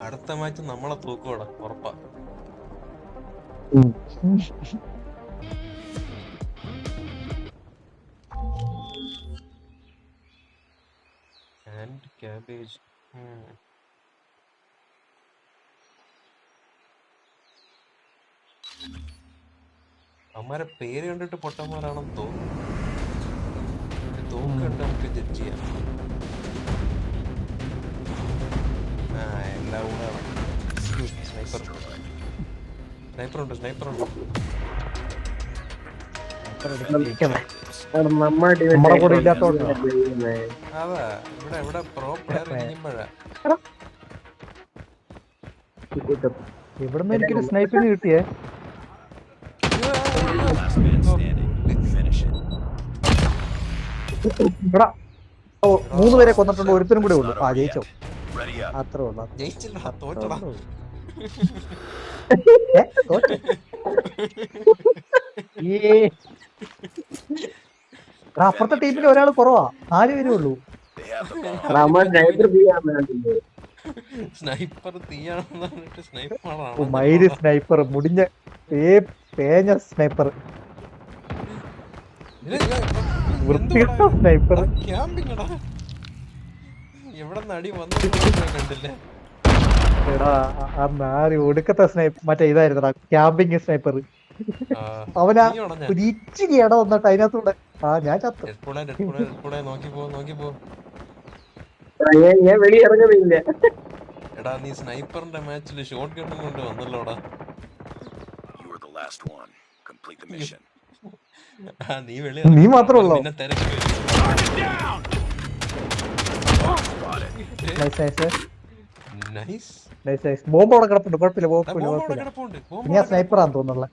അടുത്ത മാച്ച് നമ്മളെ തൂക്കോടാ ഉറപ്പാ. And cabbage. അമ്മാരെ പേര് കണ്ടിട്ട് പൊട്ടന്മാരാണെന്ന് തോന്നുന്നു. തോക്ക് കണ്ട് നമുക്ക് ജഡ്ജ് ചെയ്യാം. എല്ലാം കൂടെ സ്നൈപ്പർ ഉണ്ട്. അതാ ഇവിടെ പ്രോ പ്ലെയർ ഇരിക്കുമ്പോഴാ. ഇവിടുന്ന് എനിക്കൊരു സ്നൈപ്പിങ് കിട്ടിയേ. ഇവിടെ 3 പേരെ കൊന്നിട്ടുണ്ട്, ഒരുത്തരും കൂടെ ഉള്ളു. ജയിച്ചോ? അത്രേ ഉള്ളു. ജയിച്ചില്ല, തോറ്റടാ. അപ്പുറത്തെ ടീമിൽ ഒരാൾ കുറവാ, 4 പേരേ ഉള്ളൂ. സ്നൈപ്പർ തീയാണെന്ന് പറഞ്ഞിട്ട് മയില് സ്നൈപ്പർ, മുടിഞ്ഞ പേഞ്ഞ സ്നൈപ്പർ, വൃത്തികെട്ട സ്നൈപ്പർ. എവിടെ നടി വന്നു കണ്ടില്ലേ? എടാ ആ 4 ഒടുക്കത്തെ സ്നൈപ്പർ മറ്റേ ഇതായിരുന്നടാ, ക്യാമ്പിങ് സ്നൈപ്പർ. അവനാ ഒരു ഇച്ചിരി ഇടം വന്നിട്ട് അതിനകത്തൂടെ ഞാൻ ചത്തു. ഞാൻ വെളിയിറങ്ങുന്നില്ല. എടാ നീ സ്നൈപ്പറിന്റെ മാച്ചിൽ ഷോട്ട് ഗണ്ണും കൊണ്ട് വന്നല്ലോടാ. നീ മാത്രമേ ഉള്ളൂ. ബോംബ് അവിടെ കിടപ്പുണ്ട്, കുഴപ്പമില്ല. ഇനി ആ സ്നൈപ്പറാന്ന് തോന്നുന്നുള്ള.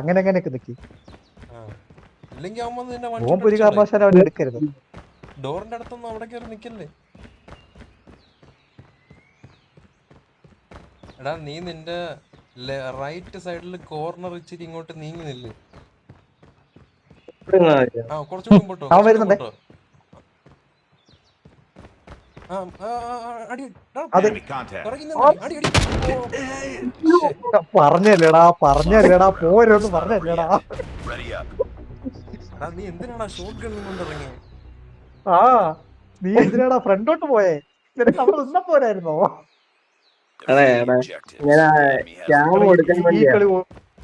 അങ്ങനെയൊക്കെ നിക്കി. ബോംബ് ഒരു കാരണവശാലും അവൻ എടുക്കരുത്. ഡോറിന്റെ അടുത്തൊന്നും അവിടെ കയറി നിക്കല്ലേ. എടാ നീ നിന്റെ റൈറ്റ് സൈഡിൽ കോർണർ ഇച്ചിരി ഇങ്ങോട്ട് നീങ്ങി നില്ല്. കുറച്ചുകൂടെ മുമ്പോട്ടോ. പറഞ്ഞല്ലേടാ പോരൊന്ന് പറഞ്ഞല്ലേടാ. നീ എന്തിനാടാ ഷോട്ട് ഗണ്ണും കൊണ്ടിറങ്ങി? നീ എന്തിനാടാ ഫ്രണ്ടോട്ട് പോയേ? നിനക്ക് അവിടെ നിന്നാ പോരായിരുന്നോ?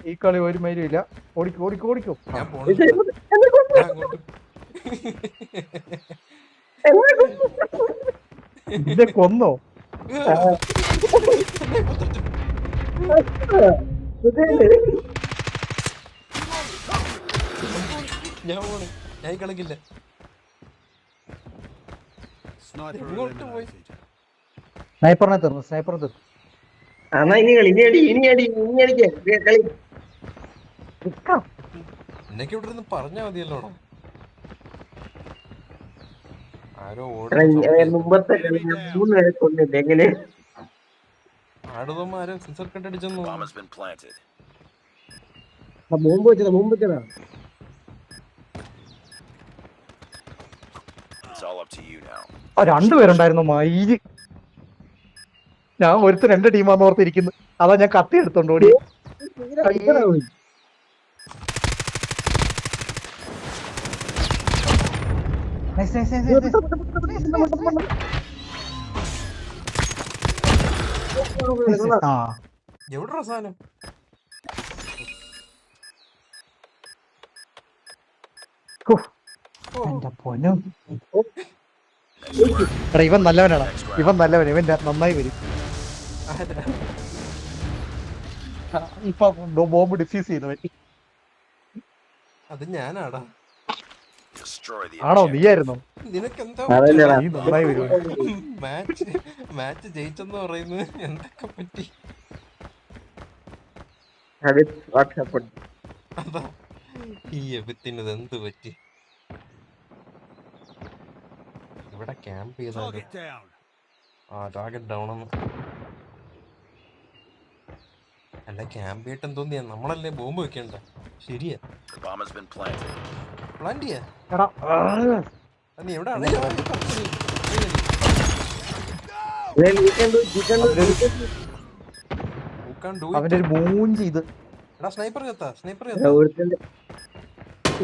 ഈ കളി ഒരു മൈലും ഇല്ല. ഓടിക്കോ. ഇതിനെ കൊന്നോ? ഞാൻ കളിക്കില്ല. സ്നൈപ്പറിനെ തീർന്നു. എന്നൊക്കെ ഇവിടെ നിന്ന് പറഞ്ഞാ മതിയല്ലോടാ. ആരോ ആടുതോമാരോ സെൻസർ കണ്ടടിച്ചെന്നു. രണ്ടുപേരുണ്ടായിരുന്നു മയില്. ഞാൻ ഒരുത്ത 2 ടീമാന്ന് ഓർത്തിരിക്കുന്നു. അതാ ഞാൻ കത്തി എടുത്തോണ്ട് ഓടി. എവിടെ സാധനം? എന്റെ പൊന്നും. എടാ ഇവൻ നല്ലവനാണ്. ഇവൻ നന്നായി വരും. ഇപ്പൊ ബോംബ് ഡിഫ്യൂസ് ചെയ്തവൻ. അത് ഞാനാടാ. ആണോ? നീയായിരുന്നോ? നിനക്കെന്താ നന്നായി വരും. മാച്ച് ജയിച്ചെന്ന് പറയുന്നത് എന്തൊക്കെ പറ്റി? അതാ ഈ എബിത്തിനത് എന്ത് പറ്റി? ഇവിടെ ക്യാമ്പ് ചെയ്താൽ ടാർഗറ്റ് ഡൗൺ. അല്ല ക്യാമ്പ് ചെയ്തിട്ട് എന്തോന്നിയാ നമ്മളല്ലേ ബോംബ് വെക്കണ്ട. ശരിയാ പ്ലാൻ ചെയ്യാ. എടാ നീ എവിടെ അവന്റെ ഒരു മൂഞ്ചി ഇത്. സ്നൈപ്പർ ചത്താ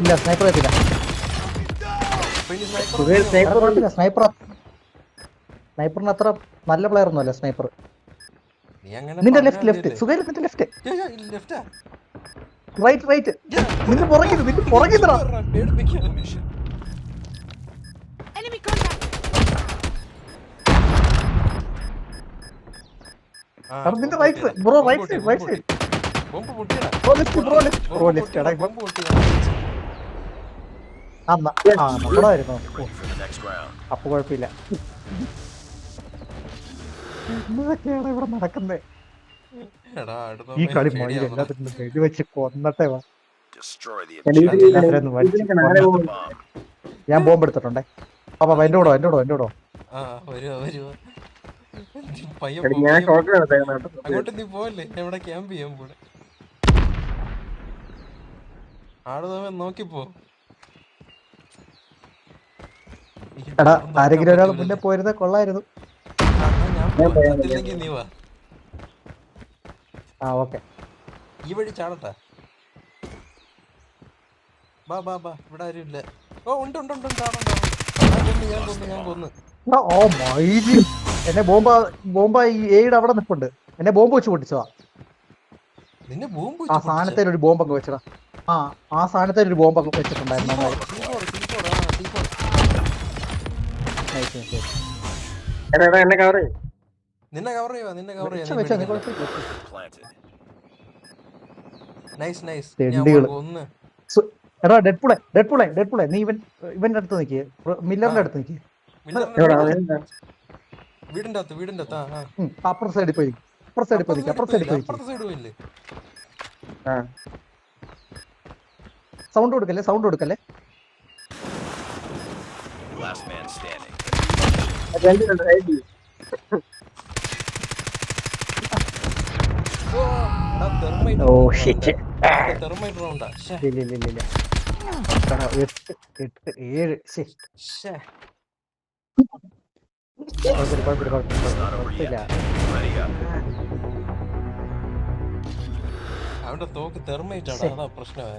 ഇല്ല സ്നൈപ്പർ എത്തില്ല. സ്നൈപ്പറിന് അത്ര നല്ല പ്ലെയർ ഒന്നും അല്ല സ്നൈപ്പർ. നിന്റെ ലെഫ്റ്റ് സുഖം നിന്റെ ലെഫ്റ്റ് റൈറ്റ് നിന്റെ പുറകിൽ നിന്റെ right side bro right side bro left നമ്മളായിരുന്നു. അപ്പൊ കുഴപ്പമില്ല. എന്തൊക്കെയാണ് ഇവിടെ നടക്കുന്നത്? ഈ കളി മഴ എല്ലാത്തിനും വെടിവെച്ച് കൊന്നട്ടെ വാ. ഞാൻ ബോംബ് എടുത്തിട്ടുണ്ടേ. അപ്പൊ എന്റെ കൂടോ അങ്ങോട്ട് നീ പോവല്ലേ, എവിടെ ക്യാമ്പ് ചെയ്യാൻ പോണെ? നോക്കിപ്പോ. എടാ ആരെങ്കിലും ഒരാൾ മുന്നേ പോയിരുന്നേ കൊള്ളായിരുന്നു. നീ വാ. ഓക്കെ ഈ വഴി ചാടട്ടാ. ബാ ഇവിടെ ആരും ഇല്ല. ഓ ഉണ്ട് ഞാൻ കൊന്നു. എന്നെ ബോംബ ഏയുടെ അവിടെ നിൽപ്പുണ്ട്. എന്നെ ബോംബ് വെച്ച് പൊട്ടിച്ചതാ. നിന്നെ ബോംബ് ആ സാധനത്തിൽ ഒരു ബോംബൊക്കെ വെച്ചടാ. ആ സാധനത്തിൽ ഒരു ബോംബൊക്കെ വെച്ചിട്ടുണ്ടായിരുന്നു. നിന്നെ കവർ ചെയ്യാ. നൈസ്. എടാ ഡെഡ്പൂളെ നീ ഇവന്റെ അടുത്ത് നിൽക്കേ, മില്ലറിന്റെ അടുത്ത് നിൽക്കേ. വീടിന്റെ അകത്ത്. അപ്പുറ സൈഡിൽ പോയി സൗണ്ട് കൊടുക്കല്ലേ. അവന്റെ തോക്ക് തെർമൈറ്റാണ്, അതാ പ്രശ്നമായ.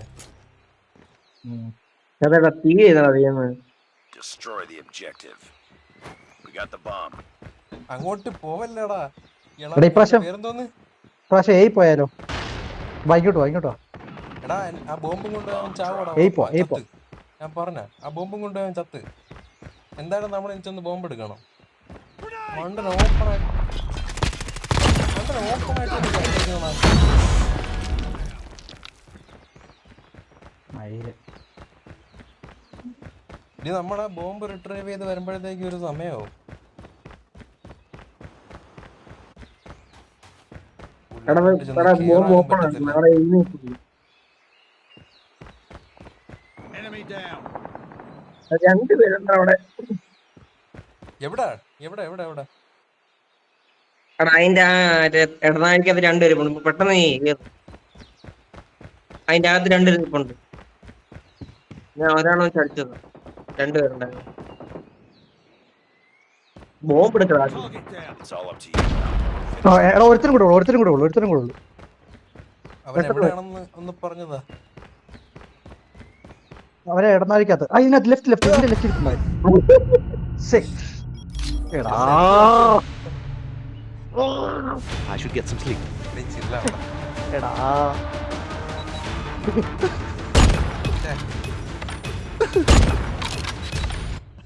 അങ്ങോട്ട് പോവല്ലേടാ. പേരെന്തോന്ന് പോയാലോ? വാങ്ങിക്കോട്ടോ. എടാ ആ ബോംബും കൊണ്ട് അവൻ ചാവടാ. ഞാൻ പറഞ്ഞ ആ ബോംബും കൊണ്ട് അവൻ ചത്ത്. എന്തായാലും നമ്മൾ എനിക്കൊന്ന് ബോംബ് എടുക്കണം. മണ്ടൻ ഓപ്പണായിട്ട് ഇനി നമ്മളെ ബോംബ് റിട്രീവ് ചെയ്ത് വരുമ്പോഴത്തേക്ക് ഒരു സമയമാവും. എവിടെ അതിന്റെ ഇടനാഴിക്കകത്ത് രണ്ടുപേരും പെട്ടെന്ന് അതിന്റെ അകത്ത് രണ്ടുപേരും ഇരിപ്പുണ്ട്. ഞാൻ ഒരാളോ ചടിച്ചത്, രണ്ടുപേരുണ്ടായിരുന്നു. ബോംബ് എടുക്കണം. ഒരുത്തരും കൂടെ ഉള്ളു. അവരെ ഇടനാഴിക്കകത്ത് അതിനകത്ത് left ഇരിക്കുന്നുണ്ടായി. I should get some sleep. എടാ